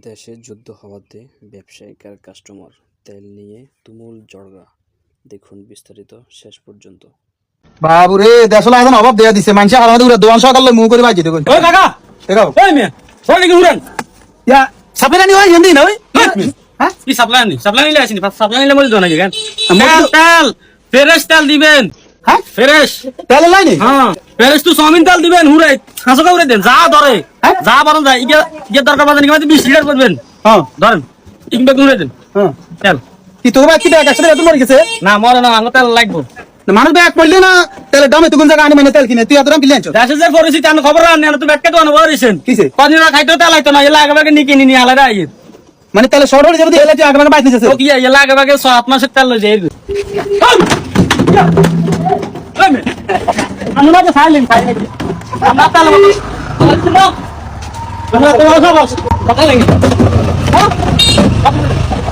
দেশে যুদ্ধ হওয়াতে ব্যবসায়িক আর কাস্টমার তেল নিয়ে তুমুল ঝগড়া। দেখুন বিস্তারিত শেষ পর্যন্ত। বাবুরে দেশলা এখন অভাব দেয়া দিছে মানুষ আর আমাদের দোকান সকালে মুখ করে বাজি দেখুন। ওই কাকা দেখাও ওই মিয়া ওই নাকি উড়ান ইয়া সাপেরানি হয় হিন্দি না ওই হ্যাঁ কি সাপ্লাই নিলে আসেনি সাপ্লাই নিলে মরে নাকি কেন মরে- তেল ফ্রেশ তেল দিবেন হ্যাঁ ফ্রেশ তেল লাইনি হ্যাঁ ফ্রেশ তো চাউমিন তেল দিবেন হুরে 500 করে দেন যা ধরে হ্যাঁ? যা পারেন যায় ইগে দরকার বাজানি কি 20 লিটার করবেন হ্যাঁ ধরেন ইনবে হুরে দেন হ্যাঁ তেল কি তো ভাই কি ব্যাগ আসলে এত মরে গেছে না মরে না আঙ্গ তেল লাগবো মানুষ ব্যাগ পড়লে না তেলের দাম এত কোন জায়গা আনি মানে তেল কিনে তুই এত দাম কিনে আনছো দেশে যে পরিস্থিতি আমি খবর আনি না তো ব্যাটকে তো আনবো রিসেন কিসে কদিন খাইতো তেল আইতো না এলা আগে নিয়ে কিনে নিয়ে আলাদা আইয়ে মানে তেলে শর্ট হয়ে যাবে তো এলাচি আগে বাইতে যাচ্ছে ও কি এলা আগে 7 মাসের তেল লই যায় আমি না তো সাইলেন্ট আমরা তেল আমরা তো সব কথা লাগে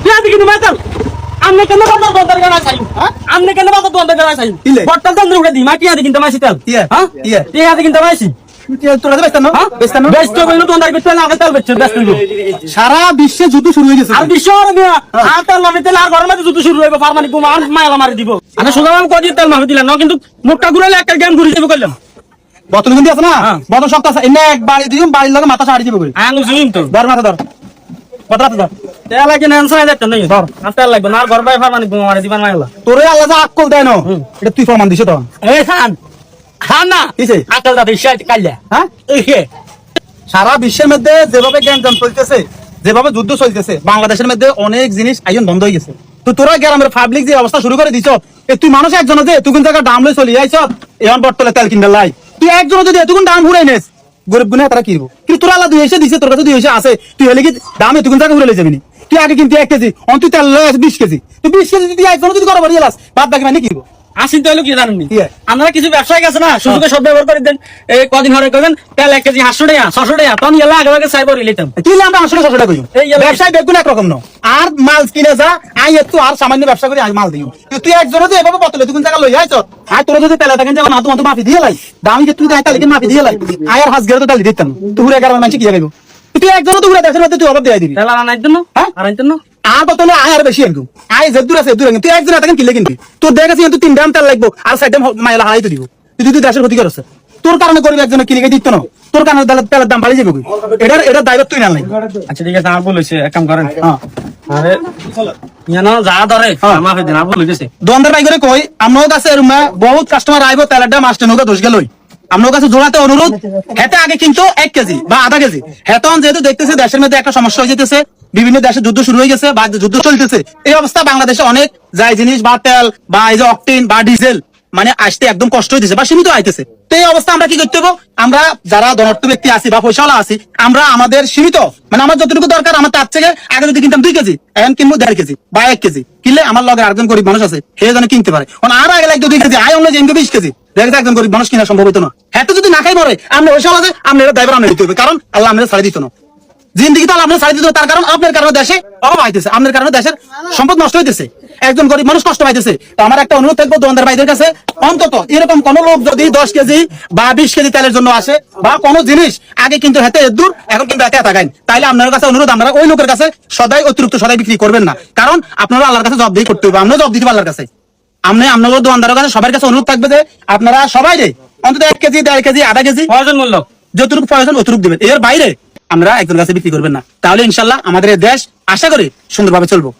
ইয়া দিকে নি মাতাল আমনে কেন বাজার বন্ধ করে চাই আমনে কেন বাজার বন্ধ করে চাই ইলে। বটল তন্দ্র উড়ে দি মাটি আদি কিনতে মাইছি তেল ইয়া, হ্যাঁ ইয়া। ইয়া আদি কিনতে মাইছি তোরা তো বেচতাম না বেচতাম না বেস্ট কইলো তো দাই তেল আগে তেল বেচছে বেস্ট কইলো সারা বিশ্বে যুদ্ধ শুরু হয়ে গেছে আর বিশ্ব মিয়া আর তেল মামি তেল আর ঘরের মধ্যে যুদ্ধ শুরু হইবে ফারমানি কুমা আর মাইলা মারি দিব আমি সুগাম কজি তেল মামি দিলাম না কিন্তু মুখটা ঘুরাইলে একটা গেম ঘুরি যাব কইলাম বোতল কিন্তু আছে না হ্যাঁ। বোতল শক্ত আছে এনে এক বাড়ি দিম বাড়ির লগে মাথা সাড়ি দিব কই আঙ্গু জুইম তো ধর মাথা ধর মাথা ধর তেল লাগে না আনসাই দেখতে নাই ধর আর তেল লাগবে না আর ঘর বাই ফারমানি কুমা মারি দিবান মাইলা তোরে আল্লাহ যা আক্কল দেয় না এটা তুই প্রমাণ দিছ তো এই খান খান না কিসে? আকাল দাদি শাইট কাইলা হ্যাঁ এই কে সারা বিশ্বের মধ্যে যেভাবে জ্ঞানজাম চলতেছে যেভাবে যুদ্ধ চলতেছে বাংলাদেশের মধ্যে অনেক জিনিস আইন বন্ধ হয়ে গেছে তো তোরা গ্রামের পাবলিক যে অবস্থা শুরু করে দিছ তুই মানুষ একজন যে তুই কোন জায়গায় দাম লই চলি আইছ এখন বটতলে তেল কিনবে লাই তুই একজন যদি এতক্ষণ দাম ঘুরাই নেস গরিব গুনে তারা কিনবো কিন্তু তোরা আল্লাহ দুই এসে দিছে তোর কাছে দুই এসে আছে তুই হলে কি দাম এতক্ষণ জায়গা ঘুরে যাবি তুই আগে কিন্তু 1 কেজি তুই তেল লই 20 কেজি তুই 20 কেজি যদি একজন যদি করো বাড়ি এলাস বাদ বাকি মানে কিনবো আসিন তো হলো কি জানেননি কি? আমরা কিছু ব্যবসায়িক আছে না সুযোগে সব ব্যবহার করে দেন এই কদিন হরে কইবেন তেল 1 কেজি 800 টাকা 600 টাকা তখন এলা আগে চাইবো রিলেতাম তুই আমরা আসলে সশটা কই এই এলাকায়- ব্যবসায় বেগুন একরকম ন আর মাল কিনে যা আই একটু আর সামান্য ব্যবসা করে আই মাল দিও তুই একজন যদি এভাবে বতলে তুই কোন জায়গা লই আইছ আর তোর যদি তেলা থাকেন যাও না তোমার তো মাফি দিয়ে লাই দাম যে তুই তাই তালিকে মাফি দিয়ে লাই আই আর হাস গেলে তো তালি দিতাম তুই ঘুরে গার মানুষ কি যাইবো তুই একজন তো ঘুরে দেখছ না তুই অভাব দিয়ে দিবি তেল আনার জন্য হ্যাঁ? আর জন্য আর বতলে আই আর বেশি আনকু আই যে দূর আছে দূর তুই একজন থাকেন কিলে কিনবি তোর দেখেছি তুই 3 দাম তেল লাগবো আর 6 দাম মাইলা হারাই তো দিব তুই দেশের ক্ষতি করছ তোর কারণে গরিব একজন কিনে দিত না তোর কারণে তেলের দাম বাড়ি যাবে এটা দায়িত্ব তুই না নাই আচ্ছা ঠিক আছে আর বলেছে এক কাম করেন হ্যাঁ আরে ইয়ানো যা ধরে হ্যাঁ। আমার দিন আর বলেছে দোকানদার ভাই করে কই আমরাও কাছে রুমে বহুত কাস্টমার আইবো তেলের দাম আসতে নৌকা দোষ গেলই আমরাও কাছে জোড়াতে অনুরোধ হেতে আগে কিন্তু 1 কেজি বা আধা কেজি হেতন যেহেতু দেখতেছে দেশের মধ্যে একটা সমস্যা হয়ে যেতেছে বিভিন্ন দেশে যুদ্ধ শুরু হয়ে গেছে বা যুদ্ধ চলতেছে এই অবস্থা বাংলাদেশে অনেক যাই জিনিস বা তেল বা এই যে অকটেন বা ডিজেল মানে আসতে একদম কষ্ট হইতেছে বা সীমিত আইতেছে তো এই অবস্থা আমরা কি করতে হবে আমরা যারা ধনাঢ্য ব্যক্তি আছি বা পয়সাওয়ালা আছি আমরা আমাদের সীমিত মানে আমার যতটুকু দরকার আমার তার থেকে আগে যদি কিনতাম 2 কেজি এখন কিনবো 1.5 কেজি বা 1 কেজি কিনলে আমার লগে আরেকজন গরিব মানুষ আছে সে যেন কিনতে পারে কারণ আর আগে লাগতো 2 কেজি আয় অন্য যে 20 কেজি দেখে একজন গরিব মানুষ কিনা সম্ভব হইতো না হ্যাঁ তো যদি না খাই মরে আমরা পয়সাওয়ালা আছে আমরা এটা দায়ভার আমরা দিতে হবে কারণ আল্লাহ আমাদের ছাড়ি দিত না জিন্দিগি তো আপনার ছাড়ি দিত তার কারণ আপনার কারণে দেশে অভাব আইতেছে আপনার কারণে দেশের সম্পদ নষ্ট হইতেছে একজন গরিব মানুষ কষ্ট পাইতেছে তো আমার একটা অনুরোধ থাকবো দোকানদার ভাইদের কাছে অন্তত এরকম কোন লোক যদি 10 কেজি বা 20 কেজি তেলের জন্য আসে বা কোনো জিনিস আগে কিন্তু হাতে দূর এখন কিন্তু হাতে তাকাইন তাইলে আপনার কাছে অনুরোধ আমরা ওই লোকের কাছে সদাই অতিরিক্ত সদাই বিক্রি করবেন না কারণ আপনারা আল্লাহর কাছে জবাবদিহি করতে হবে আমরা জবাব দিতে আল্লাহর কাছে আপনাদের দোকানদারের কাছে সবার কাছে অনুরোধ থাকবে যে আপনারা সবাই অন্তত 1 কেজি 1.5 কেজি আধা কেজি প্রয়োজন মূল্য যতটুকু প্রয়োজন অতটুকু দিবেন এর বাইরে আমরা একজন কাছে বিক্রি করবেন না তাহলে ইনশাল্লাহ আমাদের এই দেশ আশা করি সুন্দরভাবে চলবো।